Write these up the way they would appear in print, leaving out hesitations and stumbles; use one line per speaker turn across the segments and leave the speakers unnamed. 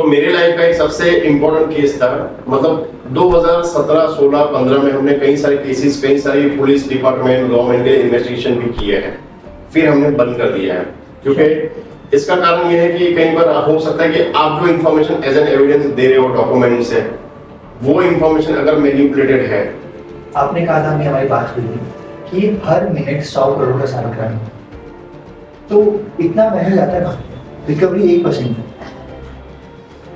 मेरे लाइफ का एक सबसे इम्पोर्टेंट केस था। मतलब 2017, 16, 15 में हमने कई सारे केसेस, कई सारी पुलिस डिपार्टमेंट, गवर्नमेंट के इन्वेस्टिगेशन भी किए हैं, फिर हमने बंद कर दिया है। क्योंकि इसका कारण ये है कि कई बार हो सकता है कि आप जो इन्फॉर्मेशन एज एन एविडेंस दे रहे हो डॉक्यूमेंट से, वो इन्फॉर्मेशन अगर मैनिपुलेटेड है।
आपने कहा था, हमने हमारी बात हुई कि हर मिनट 100 करोड़ का साइबर क्राइम, तो इतना महंगा जाता है ना, रिकवरी 1%।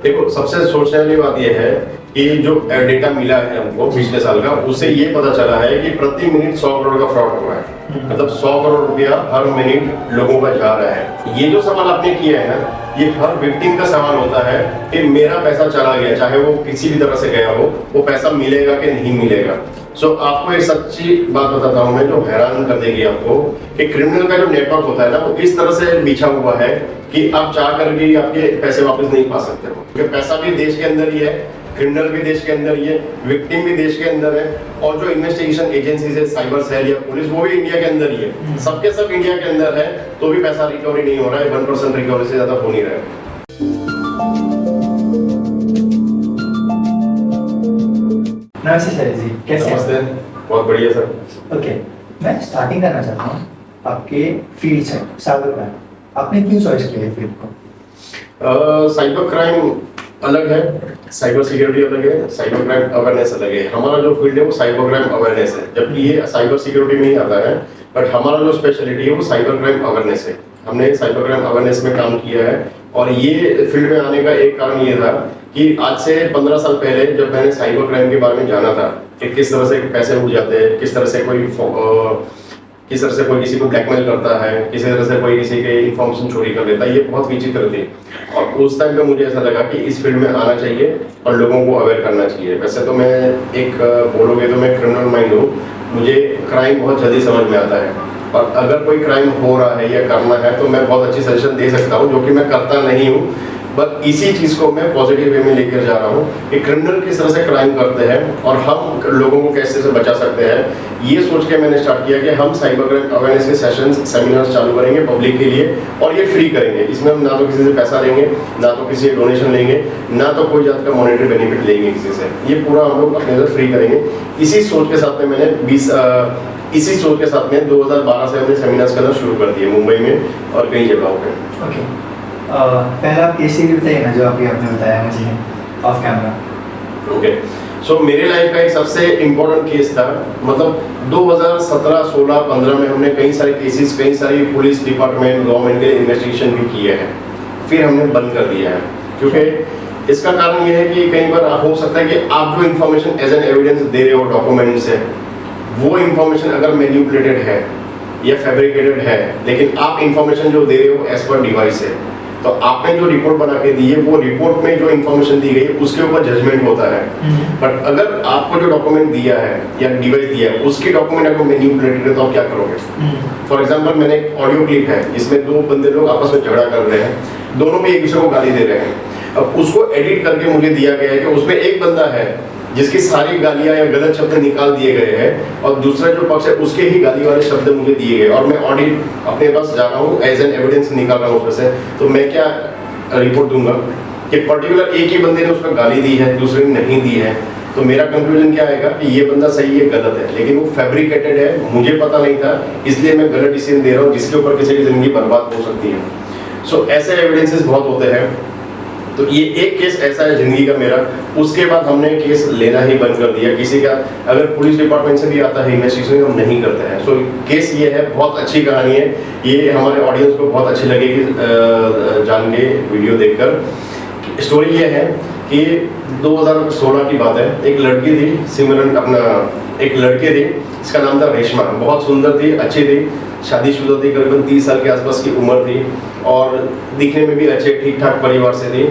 देखो, सबसे सोचने वाली बात यह है कि जो डेटा मिला है हमको पिछले साल का, उससे ये पता चला है कि प्रति मिनट 100 करोड़ का फ्रॉड हो रहा है। मतलब 100 करोड़ रुपया हर मिनट लोगों का जा रहा है। ये जो सवाल आपने किया है ना, ये हर विक्टिम का सवाल होता है कि मेरा पैसा चला गया, चाहे वो किसी भी तरह से गया हो, वो पैसा मिलेगा कि नहीं मिलेगा। आपको एक सच्ची बात बताता हूँ मैं, जो हैरान कर देगी आपको, कि क्रिमिनल का जो नेटवर्क होता है ना, वो इस तरह से बिछा हुआ है कि आप चाह कर भी आपके पैसे वापस नहीं पा सकते हो। क्योंकि पैसा भी देश के अंदर ही है, क्रिमिनल भी देश के अंदर ही है, विक्टिम भी देश के अंदर है, और जो इन्वेस्टिगेशन एजेंसीज है, साइबर सेल या पुलिस, वो भी इंडिया के अंदर ही है। सबके सब इंडिया के अंदर है, तो भी पैसा रिकवरी नहीं हो रहा है। 1% रिकवरी से ज्यादा हो नहीं रहा है।
नमस्ते सर जी, कैसे
नमस्ते,
हैं?
बहुत बढ़िया सर।
ओके, मैं स्टार्टिंग करना चाहता हूँ आपके फील्ड से, साइबर क्राइम। आपने क्यों चॉइस किया है फील्ड को?
साइबर क्राइम अलग है, साइबर सिक्योरिटी अलग है, साइबर क्राइम अवेयरनेस अलग है। हमारा जो फील्ड है वो साइबर क्राइम अवेयरनेस है, जबकि ये साइबर सिक्योरिटी में ही आता है। बट हमारा जो स्पेशलिटी है वो साइबर क्राइम अवेयरनेस है। हमने साइबर क्राइम अवेयरनेस में काम किया है, और ये फील्ड में आने का एक कारण ये था कि आज से 15 साल पहले जब मैंने साइबर क्राइम के बारे में जाना था कि किस तरह से पैसे उड़ जाते हैं, किस तरह से कोई किसी को ब्लैकमेल करता है, किसी तरह से कोई किसी के इन्फॉर्मेशन चोरी कर लेता है, ये बहुत विचित्र थी। और उस टाइम पे मुझे ऐसा लगा कि इस फील्ड में आना चाहिए और लोगों को अवेयर करना चाहिए। वैसे तो मैं बोलोगे तो मैं क्रिमिनल माइंड हूँ, मुझे क्राइम बहुत जल्दी समझ में आता है, और अगर कोई क्राइम हो रहा है या करना है तो मैं बहुत अच्छी सजेशन दे सकता हूँ, जो कि मैं करता नहीं हूँ। बट इसी चीज को मैं पॉजिटिव वे में लेकर जा रहा हूँ कि क्रिमिनल किस तरह से क्राइम करते हैं और हम लोगों को कैसे से बचा सकते हैं। ये सोच के मैंने स्टार्ट किया कि हम साइबर क्राइम अवेयरनेस के सेशंस, सेमिनार्स चालू करेंगे पब्लिक के लिए, और ये फ्री करेंगे। इसमें हम ना तो किसी से पैसा लेंगे, ना तो किसी से डोनेशन लेंगे, ना तो कोई जात का मॉनेटरी बेनिफिट लेंगे किसी से। ये पूरा हम लोग अपने से फ्री करेंगे। इसी सोच के साथ में मैंने 2012 से हमने सेमिनार्स करना शुरू कर दिए मुंबई में और कई जगहों पे।
ओके, पहला आप केस भी बताइए ना, जो अभी आपने बताया मुझे ऑफ कैमरा।
ओके, मेरे लाइफ का एक सबसे इम्पोर्टेंट केस था। मतलब 2017, 16, 15 में हमने कई सारे केसेस, कई सारी पुलिस डिपार्टमेंट, गवर्नमेंट के इन्वेस्टिगेशन भी किए हैं, फिर हमने बंद कर दिया है। क्योंकि इसका कारण ये है कि कई बार हो सकता है कि आप जो इन्फॉर्मेशन एज एन एविडेंस दे रहे हो डॉक्यूमेंट से, वो इन्फॉर्मेशन अगर मैनिपुलेटेड है या फैब्रिकेटेड है, लेकिन आप इन्फॉर्मेशन जो दे रहे हो एज पर डिवाइस है, तो आपने जो रिपोर्ट बना के दी है, वो रिपोर्ट में जो इन्फॉर्मेशन दी गई है उसके ऊपर जजमेंट होता है। बट अगर आपको जो डॉक्यूमेंट दिया है या डिवाइस दिया है, उसकी डॉक्यूमेंट अगर मैनिपुलेटेड है, तो आप क्या करोगे? फॉर एग्जांपल, मैंने एक ऑडियो क्लिप है, इसमें दो बंदे लोग आपस में झगड़ा कर रहे हैं, दोनों में एक दूसरे को गाली दे रहे हैं। अब उसको एडिट करके मुझे दिया गया है कि उसमें एक बंदा है जिसकी सारी गालियां या गलत शब्द निकाल दिए गए हैं, और दूसरा जो पक्ष है उसके ही गाली वाले शब्द मुझे दिए गए, और मैं ऑडिट अपने पास जा रहा हूँ, एज एन एविडेंस निकाल रहा हूँ उसमें से। तो मैं क्या रिपोर्ट दूंगा कि पर्टिकुलर एक ही बंदे ने उसमें गाली दी है, दूसरे ने नहीं दी है? तो मेरा कंक्लूजन क्या आएगा कि ये बंदा सही है, गलत है, लेकिन वो फैब्रिकेटेड है, मुझे पता नहीं था, इसलिए मैं गलत डिसीजन दे रहा हूँ, जिसके ऊपर किसी की जिंदगी बर्बाद हो सकती है। ऐसे एविडेंसेस बहुत होते हैं। तो ये एक केस ऐसा है जिंदगी का मेरा। उसके बाद हमने केस लेना ही बंद कर दिया। किसी का अगर पुलिस डिपार्टमेंट से भी आता है इन्वेस्टिगेशन, हम नहीं करते हैं। केस ये है, बहुत अच्छी कहानी है, ये हमारे ऑडियंस को बहुत अच्छी लगेगी जान के, वीडियो देखकर। स्टोरी ये है कि 2016 की बात है। एक लड़की थी, एक लड़की थी, इसका नाम था रेशमा। बहुत सुंदर थी, अच्छी थी, शादीशुदा थी, करीबन 30 साल के आसपास की उम्र थी, और दिखने में भी अच्छे ठीक ठाक परिवार से थी।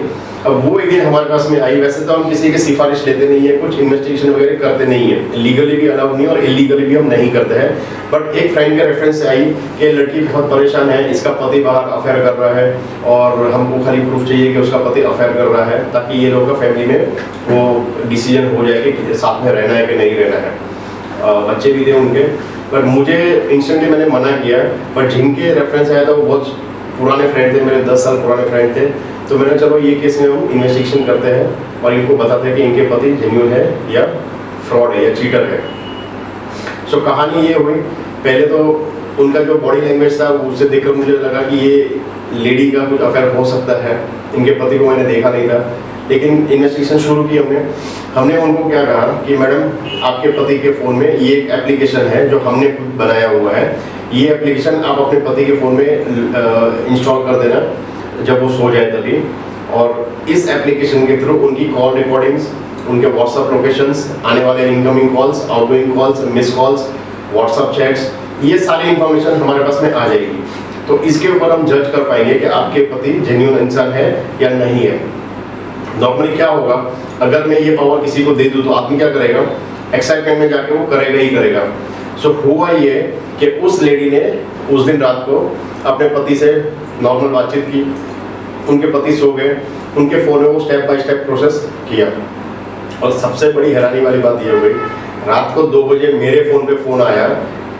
अब वो एक दिन हमारे पास में आई। वैसे तो हम किसी की सिफारिश लेते नहीं है, कुछ इन्वेस्टिगेशन वगैरह करते नहीं है, लीगली भी अलाउ नहीं और इलीगली भी हम नहीं करते हैं। बट एक फ्रेंड के रेफरेंस से आई कि लड़की बहुत परेशान है, इसका पति बाहर अफेयर कर रहा है, और हमको खाली प्रूफ चाहिए कि उसका पति अफेयर कर रहा है, ताकि ये लोग का फैमिली में वो डिसीजन हो जाए कि साथ में रहना है कि नहीं रहना है। बच्चे भी थे उनके, पर मुझे इंस्टेंटली मैंने मना किया। पर जिनके रेफरेंस आया था वो बहुत पुराने फ्रेंड थे मेरे, 10 साल पुराने फ्रेंड थे। तो मैंने चलो ये केस में हम इन्वेस्टिगेशन करते हैं और इनको बताते हैं कि इनके पति जेन्युइन है या फ्रॉड है या चीटर है। सो कहानी ये हुई, पहले तो उनका जो बॉडी लैंग्वेज था उसे देखकर मुझे लगा कि ये लेडी का कुछ अफेयर हो सकता है। इनके पति को मैंने देखा नहीं था, लेकिन इन्वेस्टिगेशन शुरू की हमने उनको क्या कहा कि मैडम आपके पति के फ़ोन में ये एक एप्लीकेशन है जो हमने खुद बनाया हुआ है, ये एप्लीकेशन आप अपने पति के फ़ोन में इंस्टॉल कर देना जब वो सो जाए तभी, और इस एप्लीकेशन के थ्रू उनकी कॉल रिकॉर्डिंग्स, उनके व्हाट्सअप लोकेशंस, आने वाले incoming calls, outgoing calls, miss calls, WhatsApp chats, ये सारी इंफॉर्मेशन हमारे पास में आ जाएगी। तो इसके ऊपर हम जज कर पाएंगे कि आपके पति जेन्युइन इंसान है या नहीं है। नॉर्मली क्या होगा, अगर मैं ये पावर किसी को दे दूँ तो आदमी क्या करेगा, एक्साइटमेंट में जाके वो करेगा ही करेगा। सो हुआ ये कि उस लेडी ने उस दिन रात को अपने पति से नॉर्मल बातचीत की, उनके पति सो गए, उनके फ़ोन में वो स्टेप बाय स्टेप प्रोसेस किया। और सबसे बड़ी हैरानी वाली बात ये हो गई, रात को 2 बजे मेरे फ़ोन पे फ़ोन आया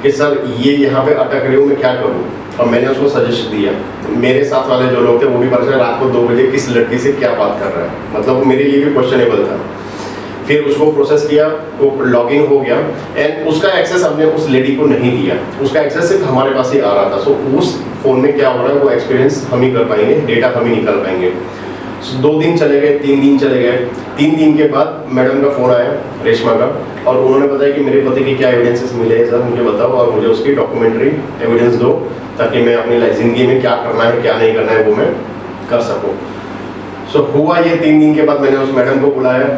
कि सर ये यहाँ पे अटक रही हूँ, मैं क्या करूँ। और मैंने उसको सजेस्ट दिया। मेरे साथ वाले जो लोग थे वो भी परेशान, रात को 2 बजे किस लड़की से क्या बात कर रहा है, मतलब वो मेरे लिए भी क्वेश्चनेबल था। फिर उसको प्रोसेस किया, वो लॉगिन हो गया एंड उसका एक्सेस हमने उस लेडी को नहीं दिया, उसका एक्सेस सिर्फ हमारे पास ही आ रहा था। सो उस फ़ोन में क्या हो रहा है वो एक्सपीरियंस हम ही कर पाएंगे, डेटा हम ही निकाल पाएंगे। 2 दिन चले गए, 3 दिन चले गए। 3 दिन के बाद मैडम का फ़ोन आया, रेशमा का, और उन्होंने बताया कि मेरे पति के क्या एविडेंसेस मिले हैं सर, मुझे बताओ और मुझे उसकी डॉक्यूमेंट्री एविडेंस दो, ताकि मैं अपनी ज़िंदगी में क्या करना है क्या नहीं करना है वो मैं कर सकूं। सो हुआ ये 3 दिन के बाद मैंने उस मैडम को बुलाया,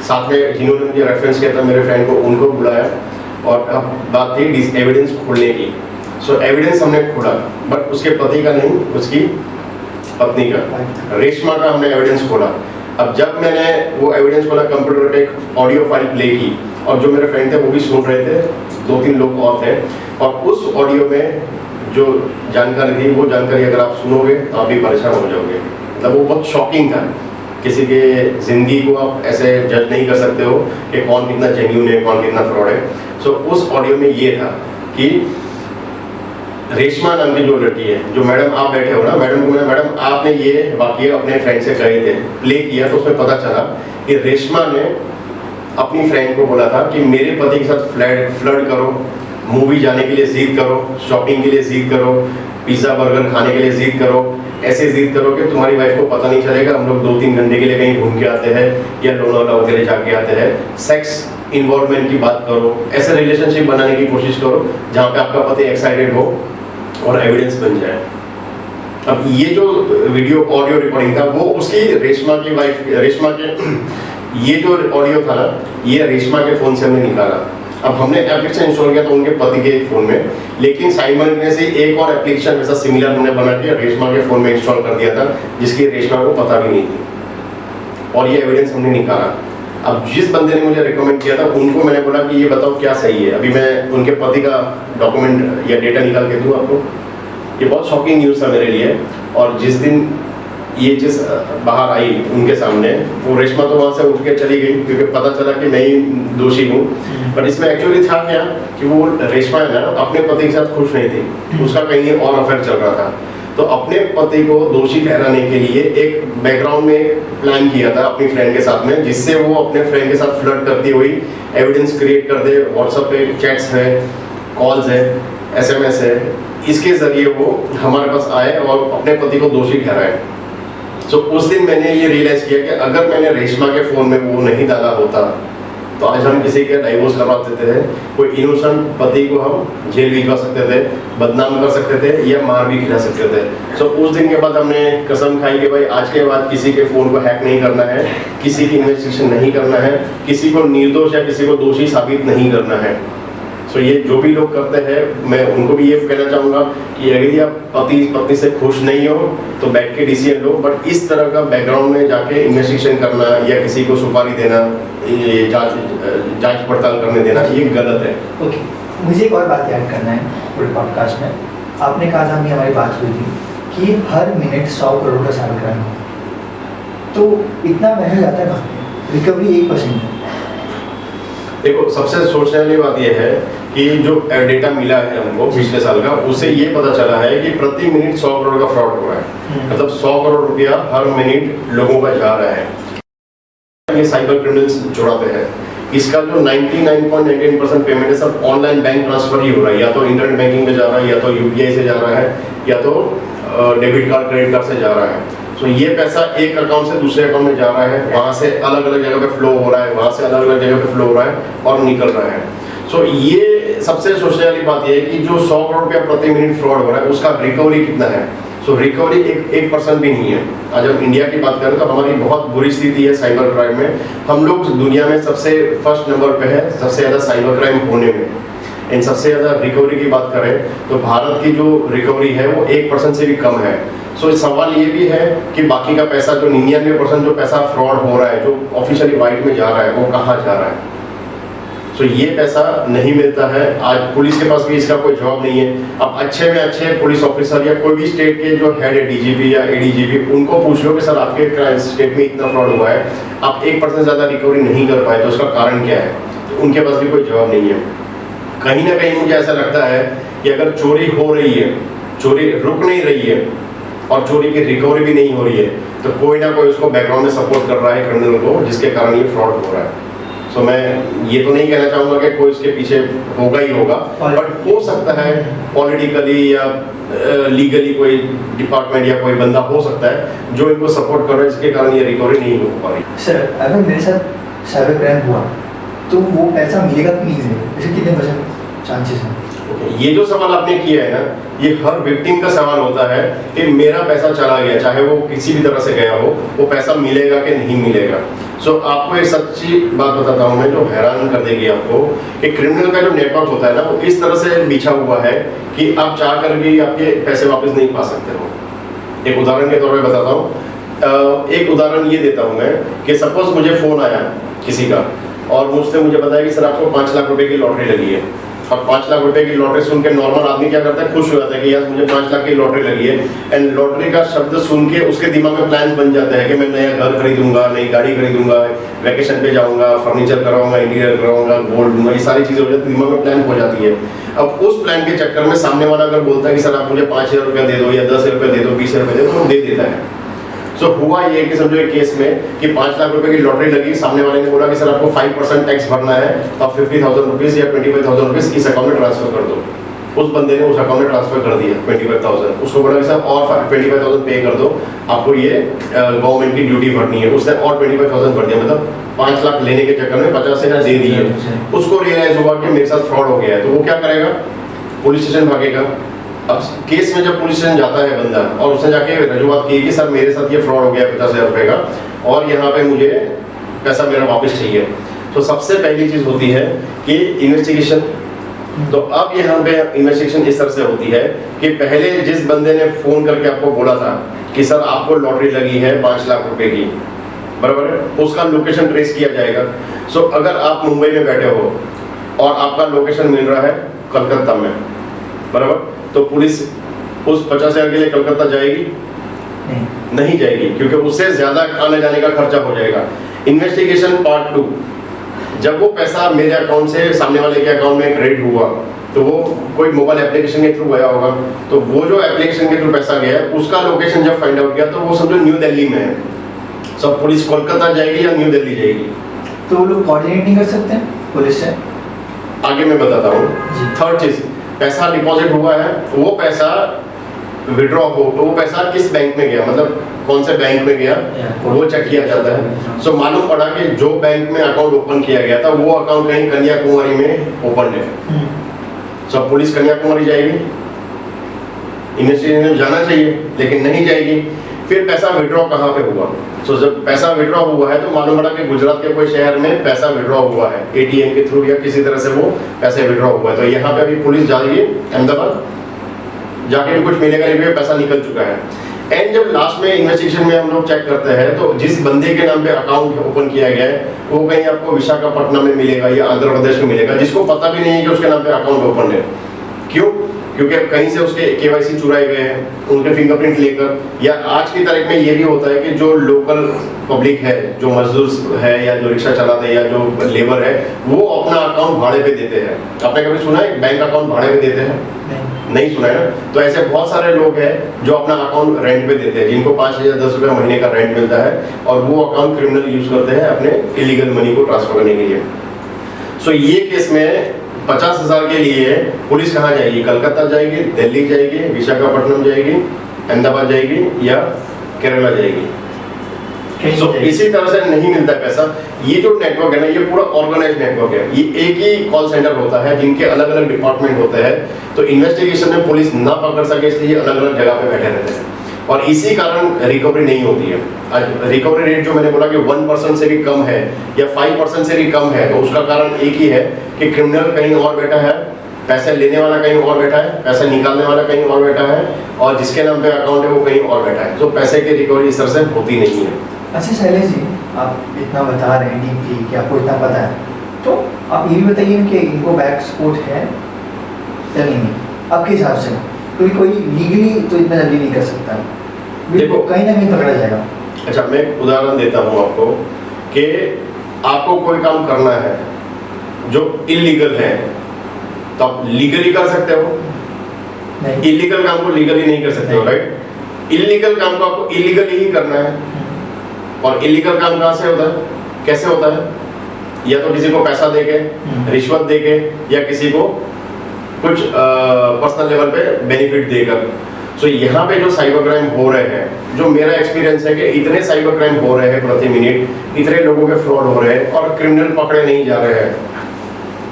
साथ में जिन्होंने मुझे रेफरेंस किया था मेरे फ्रेंड को, उनको बुलाया, और अब बात थी एविडेंस खोलने की। सो एविडेंस हमने खोला, बट उसके पति का नहीं, उसकी पत्नी का, रेशमा का हमने एविडेंस खोला। अब जब मैंने वो एविडेंस खोला, कंप्यूटर पे एक ऑडियो फाइल प्ले की, और जो मेरे फ्रेंड थे वो भी सुन रहे थे, 2-3 लोग और थे, और उस ऑडियो में जो जानकारी थी वो जानकारी अगर आप सुनोगे तो आप भी परेशान हो जाओगे। मतलब वो बहुत शॉकिंग था। किसी के ज़िंदगी को आप ऐसे जज नहीं कर सकते हो कि कौन कितना जेन्युइन है, कौन कितना फ्रॉड है। सो उस ऑडियो में ये था कि रेशमा नाम की जो लड़की है, जो मैडम आप बैठे हो ना, मैडम को मैडम आपने ये वाकया अपने फ्रेंड से कहे थे, प्ले किया, तो उसमें पता चला कि रेशमा ने अपनी फ्रेंड को बोला था कि मेरे पति के साथ फ्लर्ट करो, मूवी जाने के लिए जिद करो, शॉपिंग के लिए जिद करो, पिज़्ज़ा बर्गर खाने के लिए जिद करो, ऐसे जिद करो कि तुम्हारी वाइफ को पता नहीं चलेगा, हम लोग 2-3 घंटे के लिए कहीं घूम के आते हैं या लोनावाला वगैरह जाके आते हैं, सेक्स इन्वॉल्वमेंट की बात करो, ऐसे रिलेशनशिप बनाने की कोशिश करो जहाँ पे आपका पति एक्साइटेड हो और एविडेंस बन जाए। अब ये जो वीडियो ऑडियो रिकॉर्डिंग था वो उसकी रेशमा की वाइफ, रेशमा के ये जो ऑडियो था ना, ये रेशमा के फ़ोन से हमने निकाला। अब हमने एप्लीकेशन इंस्टॉल किया था उनके पति के फ़ोन में, लेकिन साइमल्टेनियसली एक और एप्लीकेशन वैसा सिमिलर हमने बना के रेशमा के फ़ोन में इंस्टॉल कर दिया था, जिसकी रेशमा को पता भी नहीं थी, और ये एविडेंस हमने निकाला। अब जिस बंदे ने मुझे रिकमेंड किया था उनको मैंने बोला कि ये बताओ क्या सही है। अभी मैं उनके पति का डॉक्यूमेंट या डेटा निकाल के दूँ आपको। ये बहुत शॉकिंग न्यूज़ था मेरे लिए, और जिस दिन ये चीज़ बाहर आई उनके सामने, वो रेशमा तो वहाँ से उठ के चली गई क्योंकि पता चला कि मैं ही दोषी हूँ। बट इसमें एक्चुअली था क्या कि वो रेशमा है ना, अपने पति के साथ खुश नहीं थी, उसका कहीं और अफेयर चल रहा था। तो अपने पति को दोषी ठहराने के लिए एक बैकग्राउंड में प्लान किया था अपनी फ्रेंड के साथ में, जिससे वो अपने फ्रेंड के साथ फ्लर्ट करती हुई एविडेंस क्रिएट कर दे। व्हाट्सएप पे चैट्स है, कॉल्स है, SMS है, इसके ज़रिए वो हमारे पास आए और अपने पति को दोषी ठहराए। सो उस दिन मैंने ये रियलाइज़ किया कि अगर मैंने रेशमा के फ़ोन में वो नहीं डाला होता तो आज हम किसी का डाइवोर्स करवा देते थे, कोई इनोसेंट पति को हम जेल भी कर सकते थे, बदनाम कर सकते थे या मार भी खिला सकते थे। सो उस दिन के बाद हमने कसम खाई कि भाई आज के बाद किसी के फ़ोन को हैक नहीं करना है, किसी की इन्वेस्टिगेशन नहीं करना है, किसी को निर्दोष या किसी को दोषी साबित नहीं करना है। सो ये जो भी लोग करते हैं, मैं उनको भी ये कहना चाहूँगा कि अगर आप पति पत्नी से खुश नहीं हो तो बैठ के डिसीजन लो, बट इस तरह का बैकग्राउंड में जाके इन्वेस्टिगेशन करना या किसी को सुपारी देना, ये जांच पड़ताल करने देना, ये गलत है।
ओके, मुझे एक और बात याद करना है पूरे पॉडकास्ट में। आपने कहा था, हमारी बात हुई थी कि हर मिनट 100 करोड़ का साइबर क्राइम, तो इतना महंगा जाता है ना, रिकवरी 1% है।
देखो, सबसे सोचने वाली बात यह है कि जो डेटा मिला है हमको पिछले साल का, उससे ये पता चला है कि प्रति मिनट 100 करोड़ का फ्रॉड हो रहा है। मतलब 100 करोड़ रुपया हर मिनट लोगों का जा रहा है, ये साइबर क्रिमिनल्स चुराते हैं। इसका जो 99.99% पेमेंट है सब ऑनलाइन बैंक ट्रांसफर ही हो रहा है, या तो इंटरनेट बैंकिंग में जा रहा है, या तो यूपीआई से जा रहा है, या तो डेबिट कार्ड क्रेडिट कार्ड से जा रहा है। तो ये पैसा एक अकाउंट से दूसरे अकाउंट में जा रहा है, वहाँ से अलग अलग जगह पे फ्लो हो रहा है, वहाँ से अलग अलग जगह पे फ्लो हो रहा है और निकल रहा है। सो ये सबसे सोचने वाली बात ये है कि जो 100 करोड़ रुपया प्रति मिनट फ्रॉड हो रहा है उसका रिकवरी कितना है। सो रिकवरी 1% भी नहीं है। आज हम इंडिया की बात करें तो हमारी बहुत बुरी स्थिति है साइबर क्राइम में। हम लोग दुनिया में सबसे फर्स्ट नंबर पे है सबसे ज़्यादा साइबर क्राइम होने में। इन सबसे ज़्यादा रिकवरी की बात करें तो भारत की जो रिकवरी है वो 1% से भी कम है। सो सवाल ये भी है कि बाकी का पैसा जो 99% जो पैसा फ्रॉड हो रहा है, जो ऑफिशियली वाइट में जा रहा है, वो कहाँ जा रहा है। सो ये पैसा नहीं मिलता है। आज पुलिस के पास भी इसका कोई जवाब नहीं है। अब अच्छे में अच्छे पुलिस ऑफिसर या कोई भी स्टेट के जो हेड है डीजीपी या एडीजीपी, उनको पूछ लो कि सर आपके स्टेट में इतना फ्रॉड हुआ है, आप 1% ज़्यादा रिकवरी नहीं कर पाए, तो उसका कारण क्या है। तो उनके पास भी कोई जवाब नहीं है। कहीं ना कहीं मुझे ऐसा लगता है कि अगर चोरी हो रही है, चोरी रुक नहीं रही है और चोरी की रिकवरी भी नहीं हो रही है, तो कोई ना कोई उसको बैकग्राउंड में सपोर्ट कर रहा है क्रिमिनल को, जिसके कारण ये फ्रॉड हो रहा है। सो मैं ये तो नहीं कहना चाहूँगा कि कोई इसके पीछे होगा ही होगा, बट हो सकता है पॉलिटिकली या लीगली कोई डिपार्टमेंट या कोई बंदा हो सकता है जो इनको सपोर्ट कर रहा है, जिसके कारण ये रिकवरी नहीं हो पा रही।
सर अगर मेरे साथ साइबर क्राइम हुआ तो वो पैसा मिलेगा कि नहीं मिलेगा, इसके कितने % चांसेस हैं?
ये जो सवाल आपने किया है ना, ये हर विक्टिम का सवाल होता है कि मेरा पैसा चला गया, चाहे वो किसी भी तरह से गया हो, वो पैसा मिलेगा कि नहीं मिलेगा। सो आपको एक सच्ची बात बताता हूँ मैं, जो हैरान कर देगी आपको, कि क्रिमिनल का जो नेटवर्क होता है ना, वो इस तरह से बिछा हुआ है कि आप चाह कर भी आपके पैसे वापस नहीं पा सकते हो। एक उदाहरण के तौर पर बताता हूँ। एक उदाहरण ये देता हूँ मैं कि सपोज मुझे फ़ोन आया किसी का और मुझसे मुझे बताया कि सर आपको 5 लाख रुपए की लॉटरी लगी है। अब 5 लाख रुपए की लॉटरी सुन के नॉर्मल आदमी क्या करता है, खुश हो जाता है कि यार मुझे 5 लाख की लॉटरी लगी है। एंड लॉटरी का शब्द सुन के उसके दिमाग में प्लान्स बन जाते हैं कि मैं नया घर खरीदूंगा, नई गाड़ी खरीदूंगा, वैकेशन पे जाऊंगा, फर्नीचर कराऊंगा, इंटीरियर कराऊंगा, गोल्ड लूंगा, ये सारी चीज़ें हो जाती है, दिमाग में प्लान हो जाती है। अब उस प्लान के चक्कर में सामने वाला अगर बोलता है कि सर आप मुझे 5,000 रुपया दे दो या 10,000 रुपया दे दो, 20,000 रुपया दे दो, तो दे देता है। सो हुआ ये कि समझो एक केस में कि 5 लाख रुपए की लॉटरी लगी, सामने वाले ने बोला कि सर आपको 5% टैक्स भरना है, तो आप 50,000 रुपीज़ या 25,000 रुपीज़ इस अकाउंट में ट्रांसफर कर दो। उस बंदे ने उस अकाउंट में ट्रांसफर कर दिया 25,000। उसको बोला कि सर और 25,000 पे कर दो, आपको ये गवर्नमेंट की ड्यूटी भरनी है। उसने और 25,000 भर दिया, मतलब 5 लाख लेने के चक्कर में 50,000 दे दिए। उसको रियलाइज हुआ कि मेरे साथ फ्रॉड हो गया है, तो वो क्या करेगा, पुलिस स्टेशन भागेगा। अब केस में जब पुलिस स्टेशन जाता है बंदा और उसने जाके रजूआत की कि सर मेरे साथ ये फ्रॉड हो गया 50,000 रुपये का और यहाँ पे मुझे पैसा मेरा वापस चाहिए, तो सबसे पहली चीज़ होती है कि इन्वेस्टिगेशन। तो अब यहाँ पे इन्वेस्टिगेशन इस तरह से होती है कि पहले जिस बंदे ने फ़ोन करके आपको बोला था कि सर आपको लॉटरी लगी है 5 लाख रुपए की, बराबर है, उसका लोकेशन ट्रेस किया जाएगा। सो अगर आप मुंबई में बैठे हो और आपका लोकेशन मिल रहा है कलकत्ता में, बराबर, तो पुलिस उस 50,000 के लिए कलकत्ता जाएगी? नहीं जाएगी, क्योंकि उससे ज़्यादा आने जाने का खर्चा हो जाएगा। इन्वेस्टिगेशन पार्ट 2, जब वो पैसा मेरे अकाउंट से सामने वाले के अकाउंट में क्रेडिट हुआ, तो वो कोई मोबाइल एप्लीकेशन के थ्रू गया होगा, तो वो जो एप्लीकेशन के थ्रू पैसा गया है उसका लोकेशन जब फाइंड आउट किया तो वो समझो न्यू दिल्ली में है। सब पुलिस कोलकाता जाएगी या न्यू दिल्ली जाएगी?
तो वो लोग कोऑर्डिनेट नहीं कर सकते पुलिस से?
आगे मैं बताता हूँ। थर्ड चीज़, पैसा डिपॉजिट हुआ है, वो पैसा विड्रॉ हो तो वो पैसा किस बैंक में गया, मतलब कौन से बैंक में गया, वो चेक किया जाता है। सो मालूम पड़ा कि जो बैंक में अकाउंट ओपन किया गया था वो अकाउंट कहीं कन्याकुमारी में ओपन है। सो पुलिस कन्याकुमारी जाएगी, इन्वेस्टिगेशन जाना चाहिए लेकिन नहीं जाएगी। फिर पैसा विड्रॉ कहाँ पे हुआ? सो जब पैसा विड्रॉ हुआ है तो मालूम पड़ा कि गुजरात के कोई शहर में पैसा विड्रॉ हुआ है, एटीएम के थ्रू या किसी तरह से वो पैसे विड्रॉ हुआ है। तो यहाँ पे अभी पुलिस जा रही है अहमदाबाद, जाके भी कुछ मिलेगा नहीं, पैसा निकल चुका है। एंड जब लास्ट में इन्वेस्टिगेशन में हम लोग चेक करते हैं तो जिस बंदे के नाम पे अकाउंट ओपन किया गया है वो कहीं आपको विशाखापट्टनम में मिलेगा या आंध्र प्रदेश में मिलेगा, जिसको पता भी नहीं है कि उसके नाम पे अकाउंट ओपन है। क्यों? क्योंकि कहीं से उसके केवाईसी चुराए गए हैं, उनके फिंगरप्रिंट लेकर, या आज की तारीख में ये भी होता है कि जो लोकल पब्लिक है, जो मजदूर है या जो रिक्शा चलाते हैं या जो लेबर है, वो अपना अकाउंट भाड़े पे देते हैं। आपने कभी सुना है बैंक अकाउंट भाड़े पे देते हैं? नहीं सुना है ना? तो ऐसे बहुत सारे लोग हैं जो अपना अकाउंट रेंट पे देते हैं, जिनको 5 या 10 रुपये महीने का रेंट मिलता है, और वो अकाउंट क्रिमिनल यूज करते हैं अपने इलीगल मनी को ट्रांसफर करने के लिए। सो ये केस में 50,000 के लिए पुलिस कहाँ जाएगी? कलकत्ता जाएगी, दिल्ली जाएगी, विशाखापट्टनम जाएगी, अहमदाबाद जाएगी या केरला जाएगी। So, इसी तरह से नहीं मिलता पैसा। ये जो नेटवर्क है ना, ये पूरा ऑर्गेनाइज नेटवर्क है। ये एक ही कॉल सेंटर होता है जिनके अलग अलग डिपार्टमेंट होते हैं, तो इन्वेस्टिगेशन में पुलिस ना पकड़ सके इसलिए अलग अलग जगह पे बैठे रहते हैं, और इसी कारण रिकवरी नहीं होती है। आज रिकवरी रेट जो मैंने बोला कि 1% से भी कम है या 5% से भी कम है, तो उसका कारण एक ही है कि क्रिमिनल कहीं और बैठा है, पैसे लेने वाला कहीं और बैठा है, पैसा निकालने वाला कहीं और बैठा है, और जिसके नाम पे अकाउंट है वो कहीं और बैठा है। तो पैसे की रिकवरी इस तरह से होती नहीं है।
अच्छा शैलेश जी, आप इतना बता रहे हैं डीपली कि आपको इतना पता है, तो आप ये भी बताइए ना कि इनको बैक सपोर्ट है या नहीं है आपके हिसाब से? क्योंकि कोई लीगली तो इतना जल्दी नहीं कर सकता, देखो कहीं ना कहीं पकड़ा जाएगा।
अच्छा, मैं एक उदाहरण देता हूँ आपको कि आपको कोई काम करना है जो इलीगल है, तो आप लीगली कर सकते हो, इलीगल काम को लीगली नहीं कर सकते हो, राइट? इलीगल काम को आपको इलीगली ही करना है। और इलीगल काम कहाँ से होता है, कैसे होता है? या तो किसी को पैसा देके, रिश्वत देके, या किसी को कुछ पर्सनल लेवल पे बेनिफिट देकर। सो यहाँ पे जो साइबर क्राइम हो रहे हैं, जो मेरा एक्सपीरियंस है कि इतने साइबर क्राइम हो रहे हैं प्रति मिनट, इतने लोगों के फ्रॉड हो रहे हैं और क्रिमिनल पकड़े नहीं जा रहे हैं,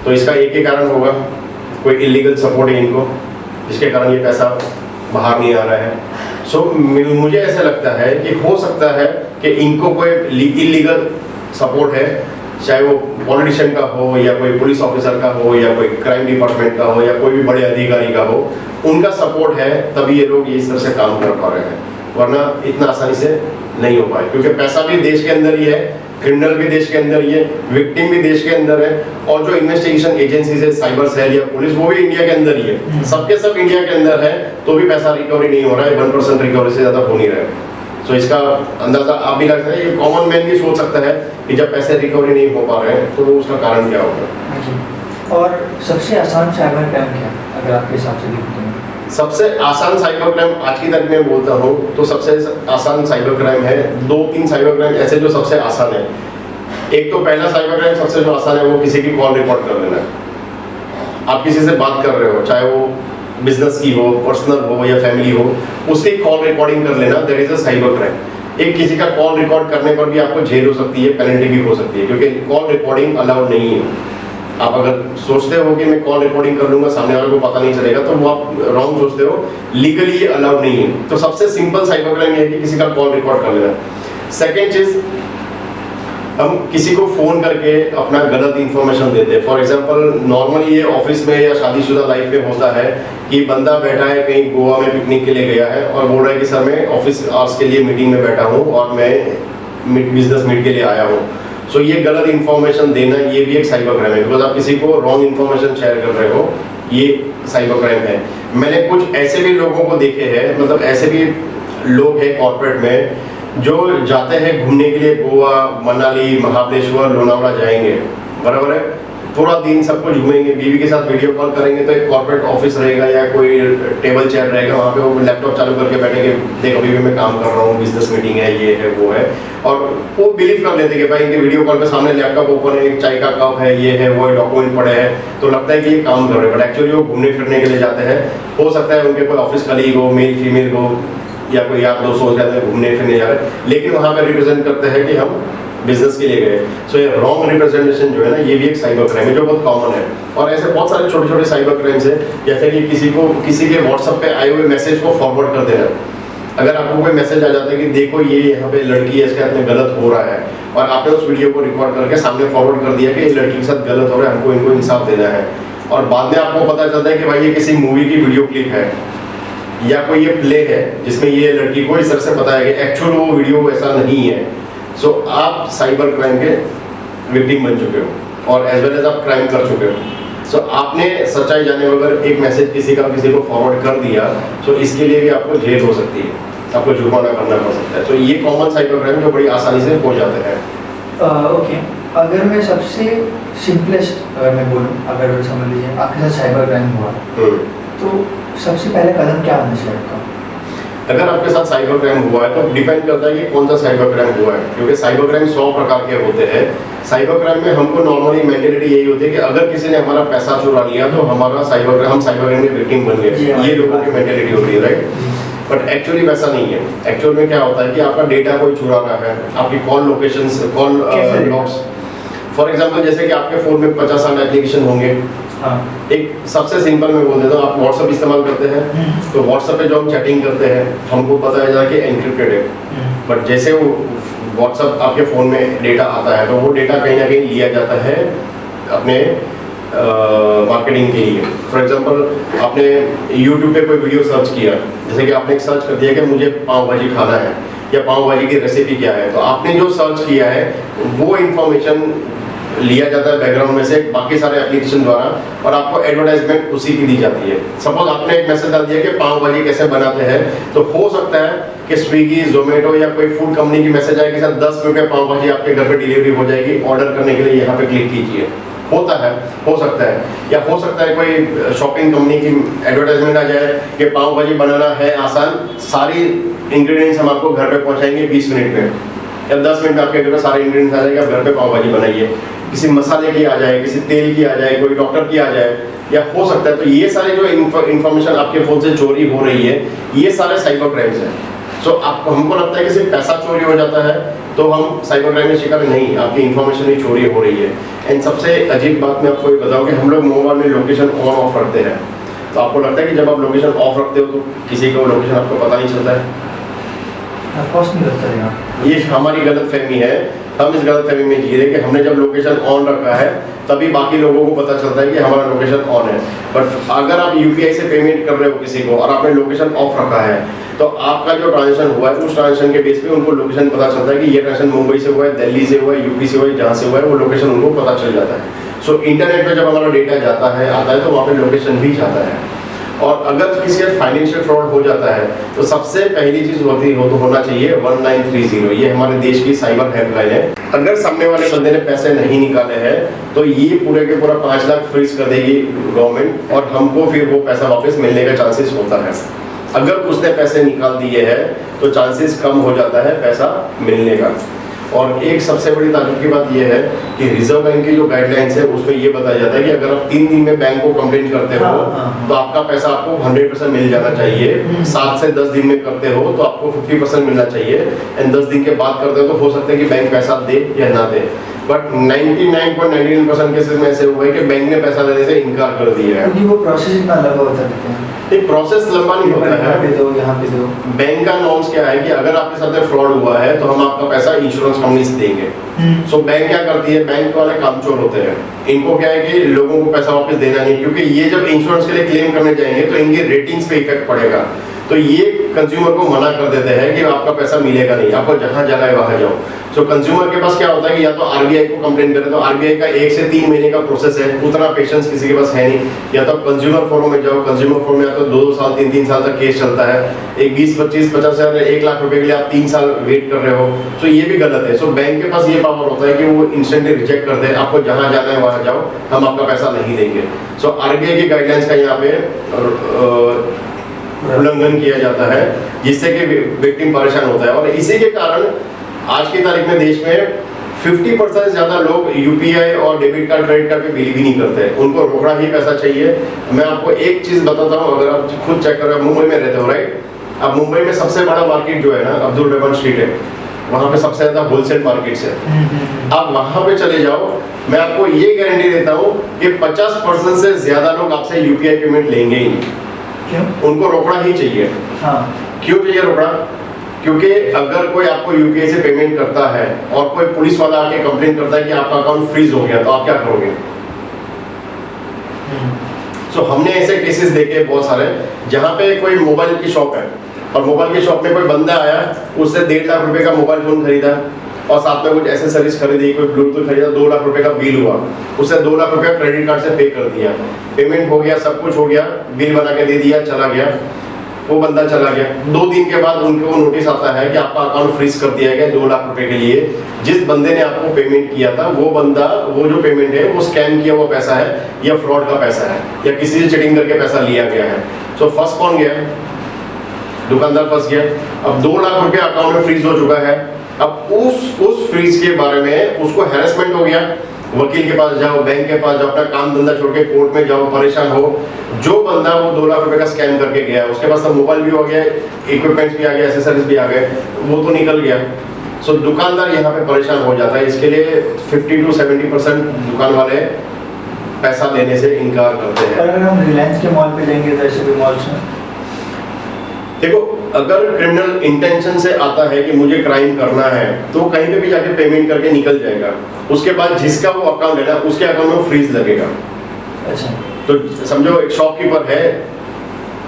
तो इसका एक ही कारण होगा, कोई इलीगल सपोर्ट है इनको, जिसके कारण ये पैसा बाहर नहीं आ रहा है। सो मुझे ऐसा लगता है कि हो सकता है कि इनको कोई इलीगल सपोर्ट है, चाहे वो पॉलिटिशियन का हो या कोई पुलिस ऑफिसर का हो या कोई क्राइम डिपार्टमेंट का हो या कोई भी बड़े अधिकारी का हो, उनका सपोर्ट है तभी ये लोग इस तरह से काम कर पा रहे हैं, वरना इतना आसानी से नहीं हो पाए। क्योंकि पैसा भी देश के अंदर ही है, क्रिमिनल भी देश के अंदर ही है, विक्टिम भी देश के अंदर है, और जो इन्वेस्टिगेशन एजेंसीज है, साइबर सेल या पुलिस, वो भी इंडिया के अंदर ही है। सबके सब इंडिया के अंदर है, तो भी पैसा रिकवरी नहीं हो रहा है, 1% रिकवरी से ज़्यादा हो नहीं रहा है। सो इसका अंदाजा आप भी लग सकते हैं, ये कॉमन मैन भी सोच सकता है कि जब पैसे रिकवरी नहीं हो पा रहे हैं तो उसका कारण क्या होगा।
और सबसे आसान साइबर क्राइम क्या अगर आपके हिसाब से देखते हैं?
सबसे आसान साइबर क्राइम आज की तारीख में बोलता हूँ तो सबसे आसान साइबर क्राइम है, 2-3 साइबर क्राइम ऐसे जो सबसे आसान है। एक तो पहला साइबर क्राइम सबसे जो आसान है वो किसी की कॉल रिकॉर्ड कर लेना है। आप किसी से बात कर रहे हो, चाहे वो बिजनेस की हो, पर्सनल हो या फैमिली हो, उसकी कॉल रिकॉर्डिंग कर लेना, that is a cyber crime. एक किसी का कॉल रिकॉर्ड करने पर भी आपको जेल हो सकती है, पेनल्टी भी हो सकती है, क्योंकि कॉल रिकॉर्डिंग अलाउड नहीं है। आप अगर सोचते हो कि मैं कॉल रिकॉर्डिंग कर लूंगा, सामने वाले को पता नहीं चलेगा, तो वो आप रॉन्ग सोचते हो, लीगली ये अलाउड नहीं है। तो सबसे सिंपल साइबर क्राइम है कि किसी का कॉल रिकॉर्ड कर लेना। सेकेंड चीज, हम किसी को फोन करके अपना गलत इंफॉर्मेशन देते हैं। फॉर एग्जांपल नॉर्मली ये ऑफिस में या शादीशुदा लाइफ में होता है कि बंदा बैठा है कहीं गोवा में पिकनिक के लिए गया है और बोल रहा है कि सर मैं ऑफिस आवर्स के लिए मीटिंग में बैठा हूँ और मैं बिजनेस मीट के लिए आया हूँ। सो ये गलत इंफॉर्मेशन देना, ये भी एक साइबर क्राइम है, बिकॉज आप किसी को रॉन्ग इंफॉर्मेशन शेयर कर रहे हो, ये साइबर क्राइम है। मैंने कुछ ऐसे भी लोगों को देखे हैं, मतलब ऐसे भी लोग हैं कॉर्पोरेट में जो जाते हैं घूमने के लिए, गोवा, मनाली, महाबलेश्वर, लोनावला जाएंगे, बराबर है, पूरा दिन सब कुछ घूमेंगे, बीवी के साथ वीडियो कॉल करेंगे, तो एक कॉर्पोरेट ऑफिस रहेगा या कोई टेबल चेयर रहेगा, वहाँ पे वो लैपटॉप चालू करके बैठेंगे, देख अभी भी मैं काम कर रहा हूँ, बिजनेस मीटिंग है, ये है वो है, और वो बिलीव कर लेते कि भाई इनके वीडियो कॉल पे सामने लैपटॉप ओपन है, एक चाय का कप है, ये है वो है, डॉक्यूमेंट पड़े हैं, तो लगता है कि ये काम कर रहे हैं, बट एक्चुअली वो घूमने फिरने के लिए जाते हैं। हो सकता है उनके कोई ऑफिस कलीग हो, मेल फीमेल हो, या कोई यार दोस्त हो जाते हैं घूमने फिरने जा रहे हैं, लेकिन वहाँ पे रिप्रेजेंट करते हैं कि हम बिजनेस के लिए गए। सो ये रॉन्ग रिप्रेजेंटेशन जो है ना, ये भी एक साइबर क्राइम है जो बहुत कॉमन है। और ऐसे बहुत सारे छोटे छोटे साइबर क्राइम्स है, जैसे कि किसी के व्हाट्सएप पे आए हुए मैसेज को फॉरवर्ड कर देना। अगर आपको कोई मैसेज आ जाता है कि देखो ये यहाँ पे लड़की है, इसके हाथ में गलत हो रहा है, और आपने उस वीडियो को रिकॉर्ड करके सामने फॉरवर्ड कर दिया कि ये लड़की के साथ गलत हो रहा है, हमको इनको इंसाफ देना है, और बाद में आपको पता चलता है कि भाई ये किसी मूवी की वीडियो क्लिप है या कोई ये प्ले है जिसमें ये लड़की को इस तरह से बताया गया, एक्चुअल वो वीडियो ऐसा नहीं है। सो आप साइबर क्राइम के विक्टिम बन चुके हो और एज वेल एज आप क्राइम कर चुके हो। सो आपने सच्चाई जाने बगैर एक मैसेज किसी को फॉरवर्ड कर दिया, तो इसके लिए भी आपको जेल हो सकती है, आपको जुर्माना करना पड़ सकता है। तो ये कॉमन साइबर क्राइम जो बड़ी आसानी से हो जाते हैं।
ओके, अगर मैं सबसे सिंपलेस्ट अगर मैं बोलूँ, अगर समझ लीजिए आपके साथ साइबर क्राइम हुआ, तो सबसे पहले कदम क्या होना चाहिए आपका?
अगर आपके साथ साइबर क्राइम हुआ है तो डिपेंड करता है कि कौन सा साइबर क्राइम हुआ है, क्योंकि साइबर क्राइम 100 प्रकार के होते हैं। साइबर क्राइम में हमको नॉर्मली मेंटेलिटी यही होती है कि अगर किसी ने हमारा पैसा चुरा लिया तो हमारा हम साइबर क्राइम के विक्टिम बन गए, ये लोगों की मेंटेलिटी होती है, राइट? बट एक्चुअली वैसा नहीं है। एक्चुअल में क्या होता है कि आपका डेटा कोई चुरा रहा है, आपकी call locations, call logs, for example जैसे कि आपके फ़ोन में 50 साल एप्लीकेशन होंगे।
हाँ।
एक सबसे सिंपल मैं बोल देता हूँ, आप व्हाट्सअप इस्तेमाल करते हैं, तो व्हाट्सअप पे जो हम चैटिंग करते हैं हमको पता है कि एनक्रिप्टेड है, बट जैसे वो व्हाट्सअप आपके फ़ोन में डेटा आता है तो वो डेटा कहीं ना कहीं लिया जाता है अपने मार्केटिंग के लिए। फॉर एग्जांपल आपने यूट्यूब पे कोई वीडियो सर्च किया, जैसे कि आपने एक सर्च कर दिया कि मुझे पाव भाजी खाना है या पाव भाजी की रेसिपी क्या है, तो आपने जो सर्च किया है वो इन्फॉर्मेशन लिया जाता है बैकग्राउंड में से बाकी सारे एप्लीकेशन द्वारा, और आपको एडवर्टाइजमेंट उसी की दी जाती है। सपोज आपने एक मैसेज डाल दिया कि पाव भाजी कैसे बनाते हैं, तो हो सकता है कि स्विगी, जोमेटो या कोई फूड कंपनी की मैसेज आएगी सर 10 रुपये पाव भाजी आपके घर पे डिलीवरी हो जाएगी, ऑर्डर करने के लिए यहाँ पे क्लिक कीजिए। होता है, हो सकता है, या हो सकता है कोई शॉपिंग कंपनी की एडवर्टाइजमेंट आ जाए कि पाव भाजी बनाना है आसान, सारी इंग्रेडिएंट्स हम आपको घर पे पहुंचाएंगे 20 मिनट में, या 10 मिनट में आपके घर पे सारे इंग्रेडिएंट्स आ जाएंगे, आप घर पे पाव भाजी बनाइए। किसी मसाले की आ जाए, किसी तेल की आ जाए, कोई डॉक्टर की आ जाए, या हो सकता है। तो ये सारे जो इन्फॉर्मेशन आपके फ़ोन से चोरी हो रही है, ये सारे साइबर क्राइम्स हैं। सो आपको हमको लगता है कि सिर्फ पैसा चोरी हो जाता है तो हम साइबर क्राइम में शिकार नहीं, आपकी इन्फॉर्मेशन भी चोरी हो रही है। एंड सबसे अजीब बात मैं आपको ये बताऊँ कि हम लोग मोबाइल में लोकेशन ऑन ऑफ रखते हैं, तो आपको लगता है कि जब आप लोकेशन ऑफ रखते हो तो किसी को लोकेशन आपको पता नहीं चलता है?
ऑफकोर्स नहीं लगता रहेगा।
ये हमारी गलतफहमी है, हम इस गलतफहमी में जी रहे कि हमने जब लोकेशन ऑन रखा है तभी बाकी लोगों को पता चलता है कि हमारा लोकेशन ऑन है। बट अगर आप यूपीआई से पेमेंट कर रहे हो किसी को और आपने लोकेशन ऑफ रखा है, तो आपका जो ट्रांजेक्शन हुआ है उस ट्रांजेक्शन के बेस पे उनको लोकेशन पता चलता है कि ये ट्रांजेक्शन मुंबई से हुआ है, दिल्ली से हुआ है, यूपी से हुआ है, जहाँ से हुआ है वो लोकेशन उनको पता चल जाता है। सो इंटरनेट पे जब हमारा डेटा आता है तो वहाँ पे लोकेशन भी जाता है। और अगर किसी का फाइनेंशियल फ्रॉड हो जाता है तो सबसे पहली चीज होना चाहिए 1930, ये हमारे देश की साइबर हेल्पलाइन है। अगर सामने वाले बंदे ने पैसे नहीं निकाले हैं तो ये पूरे के पूरा 5 लाख फ्रीज कर देगी गवर्नमेंट, और हमको फिर वो पैसा वापस मिलने का चांसेस होता है। अगर उसने पैसे निकाल दिए हैं तो चांसेस कम हो जाता है पैसा मिलने का। और एक सबसे बड़ी ताज्जुब की बात यह है कि रिजर्व बैंक की जो गाइडलाइंस है उसमें ये बताया जाता है कि अगर आप 3 दिन में बैंक को कंप्लेंट करते हो तो आपका पैसा आपको 100% मिल जाना चाहिए। 7 से 10 दिन में करते हो तो आपको 50% मिलना चाहिए, एंड 10 दिन के बाद करते हो तो हो सकता है कि बैंक पैसा दे या ना दे। बट 99.99% केसेस में ऐसे हुआ है कि बैंक ने पैसा देने से इनकार कर दिया है,
क्योंकि वो प्रोसेस इतना लंबा होता है।
ये प्रोसेस लंबा नहीं होता है।
यहाँ पे दो
बैंक का नॉर्म्स क्या है कि अगर आपके साथ फ्रॉड हुआ है तो हम आपका पैसा इंश्योरेंस कंपनी से देंगे। सो बैंक क्या करती है, बैंक वाले कामचोर होते हैं, इनको क्या है कि लोगों को पैसा वापस देना नहीं, क्योंकि ये जब इंश्योरेंस के लिए क्लेम करने जाएंगे तो इनकी रेटिंग्स पे इफेक्ट पड़ेगा, तो ये कंज्यूमर को मना कर देते हैं कि आपका पैसा मिलेगा नहीं, आपको जहां जाना है वहां जाओ। सो कंज्यूमर के पास क्या होता है कि या तो आरबीआई को कंप्लेंट करें, तो आरबीआई का 1 से 3 महीने का प्रोसेस है, उतना पेशेंस किसी के पास है नहीं। या तो कंज्यूमर फोरम में जाओ, कंज्यूमर फोरम में या तो 2 साल 3 साल तक केस चलता है, एक 20, 25, 50 हजार 1 लाख रुपए के लिए आप 3 साल वेट कर रहे हो। सो ये भी गलत है। सो बैंक के पास ये पावर होता है कि वो इंस्टेंटली रिजेक्ट कर दे, आपको जहां जाना है वहां जाओ, हम आपका पैसा नहीं देंगे। सो आरबीआई की गाइडलाइंस का यहाँ पे उल्लंघन किया जाता है, जिससे कि विक्टिम परेशान होता है। और इसी के कारण आज की तारीख में देश में 50% से ज्यादा लोग यूपीआई और डेबिट कार्ड, क्रेडिट कार्ड पे बिलीव ही नहीं करते, उनको रोकड़ा ही पैसा चाहिए। मैं आपको एक चीज बताता हूँ, अगर आप खुद चेक कर रहे हो, मुंबई में रहते हो राइट, अब मुंबई में सबसे बड़ा मार्केट जो है ना अब्दुल रहमान स्ट्रीट है, वहाँ पे सबसे ज्यादा होलसेल मार्केट्स है। आप वहाँ पे चले जाओ, मैं आपको ये गारंटी देता हूँ कि 50% से ज्यादा लोग आपसे यूपीआई पेमेंट लेंगे ही नहीं।
क्यों?
उनको रोकड़ा ही चाहिए।
हाँ।
क्यों चाहिए रोकड़ा? क्योंकि अगर कोई आपको यूपीआई से पेमेंट करता है और कोई पुलिस वाला आके कंप्लेन करता है कि आपका अकाउंट फ्रीज हो गया, तो आप क्या करोगे? सो हमने ऐसे केसेस देखे बहुत सारे, जहाँ पे कोई मोबाइल की शॉप है और मोबाइल की शॉप में कोई बंदा आया, उससे 1.5 लाख रुपए का मोबाइल फोन खरीदा, और साथ में कुछ एसेसरीज खरीदी, कोई ब्लूटूथ खरीदा, 2 लाख रुपए का बिल हुआ, उसने 2 लाख रुपया क्रेडिट कार्ड से पे कर दिया, पेमेंट हो गया, सब कुछ हो गया, बिल बना के दे दिया, चला गया, वो बंदा चला गया। 2 दिन के बाद उनको नोटिस आता है कि आपका अकाउंट फ्रीज कर दिया गया 2 लाख रुपए के लिए। जिस बंदे ने आपको पेमेंट किया था वो बंदा, वो जो पेमेंट है वो स्कैम किया हुआ पैसा है या फ्रॉड का पैसा है या किसी से चिटिंग करके पैसा लिया गया है। सो फंस कौन गया? दुकानदार फंस गया। अब 2 लाख रुपया अकाउंट में फ्रीज हो चुका है। अब उस फ्रीज के बारे में उसको हैरेसमेंट हो गया, वकील के पास जाओ, बैंक के पास जाओ, अपना काम धंधा छोड़ के कोर्ट में जाओ, परेशान हो। जो बंदा वो 2 लाख रुपए का स्कैम करके गया, उसके पास तो मोबाइल भी हो गया, इक्विपमेंट्स भी आ गया, एसेसरीज भी आ गए, वो तो निकल गया। सो दुकानदार यहाँ पे परेशान हो जाता है। इसके लिए 50 to 70% दुकान वाले पैसा देने से इनकार करते हैं।
अगर हम रिलायंस के मॉल पे जाएंगे तो ऐसे भी मॉल्स में
देखो, अगर क्रिमिनल इंटेंशन से आता है कि मुझे क्राइम करना है तो कहीं पे भी जाके पेमेंट करके निकल जाएगा। उसके बाद जिसका वो अकाउंट है ना, उसके अकाउंट में फ्रीज लगेगा।
अच्छा,
तो समझो एक शॉपकीपर है,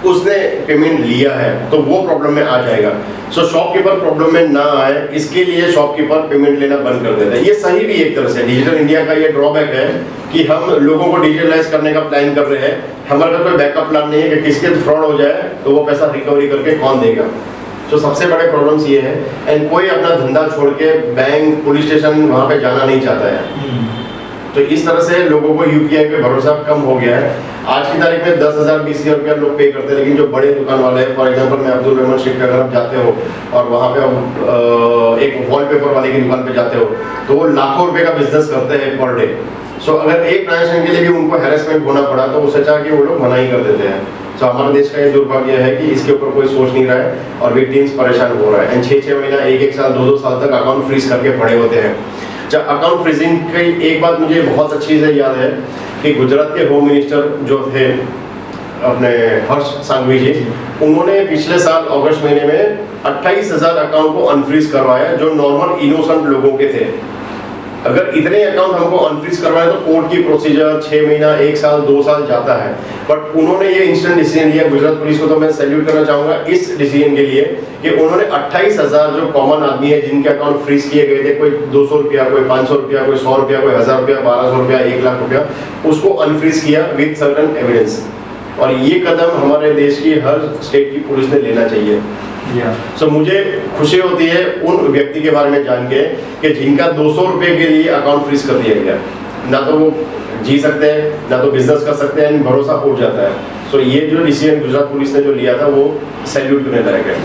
उसने पेमेंट लिया है तो वो प्रॉब्लम में आ जाएगा। सो शॉपकीपर प्रॉब्लम में ना आए, इसके लिए शॉपकीपर पेमेंट लेना बंद कर देता है। ये सही भी एक तरह से, डिजिटल इंडिया का ये ड्रॉबैक है कि हम लोगों को डिजिटलाइज करने का प्लान कर रहे हैं, हमारा कोई बैकअप प्लान नहीं है कि किसके फ्रॉड हो जाए तो वो पैसा रिकवरी करके कौन देगा। तो सबसे बड़े प्रॉब्लम्स ये है। एंड कोई अपना धंधा छोड़ के बैंक, पुलिस स्टेशन वहाँ पे जाना नहीं चाहता है। तो इस तरह से लोगों को यूपीआई पे भरोसा कम हो गया है। आज की तारीख में 10,000 20,000 रुपया लोग पे करते हैं, लेकिन जो बड़े दुकान वाले हैं, फॉर एग्जांपल मैं अब्दुल रहमान स्ट्रीट पे अगर आप जाते हो और वहाँ पे आप एक वॉलपेपर वाले की दुकान पे जाते हो तो वो लाखों रुपए का बिजनेस करते हैं पर डे। सो अगर एक ट्रांजेक्शन के लिए भी उनको हैरेसमेंट होना पड़ा तो उससे अच्छा कि वो लोग मना ही कर देते हैं। तो हमारे देश का ये दुर्भाग्य है कि इसके ऊपर कोई सोच नहीं रहा है और विक्टिम्स परेशान हो रहा है। एंड 6-6 महीना, 1-1 साल, 2-2 साल तक अकाउंट फ्रीज करके पड़े होते हैं। जब अकाउंट फ्रीजिंग की एक बात मुझे बहुत अच्छी से याद है कि गुजरात के होम मिनिस्टर जो थे अपने हर्ष सांघवी जी, उन्होंने पिछले साल अगस्त महीने में 28,000 अकाउंट को अनफ्रीज करवाया जो नॉर्मल इनोसेंट लोगों के थे। अगर इतने अकाउंट हमको अनफ्रीज करवाए तो कोर्ट की प्रोसीजर 6 महीना, 1 साल, 2 साल जाता है। बट उन्होंने ये इंस्टेंट डिसीजन लिया। गुजरात पुलिस को तो मैं सैल्यूट करना चाहूंगा इस डिसीजन के लिए कि उन्होंने 28,000 जो कॉमन आदमी है जिनके अकाउंट फ्रीज किए गए थे, कोई 200 रुपया, कोई 500 रुपया, कोई 100 रुपया, कोई 1000 रुपया, 1200 रुपया, 1 लाख रुपया, उसको अनफ्रीज किया विद सर्टेन एविडेंस। और ये कदम हमारे देश की हर स्टेट की पुलिस ने लेना चाहिए। सो मुझे खुशी होती है उन व्यक्ति के बारे में जान के कि जिनका 200 रुपए के लिए अकाउंट फ्रीज कर दिया गया। ना तो वो जी सकते हैं, ना तो बिजनेस कर सकते हैं, भरोसा उठ जाता है। सो ये जो डिसीजन गुजरात पुलिस ने जो लिया था वो सैल्यूट करने लायक है।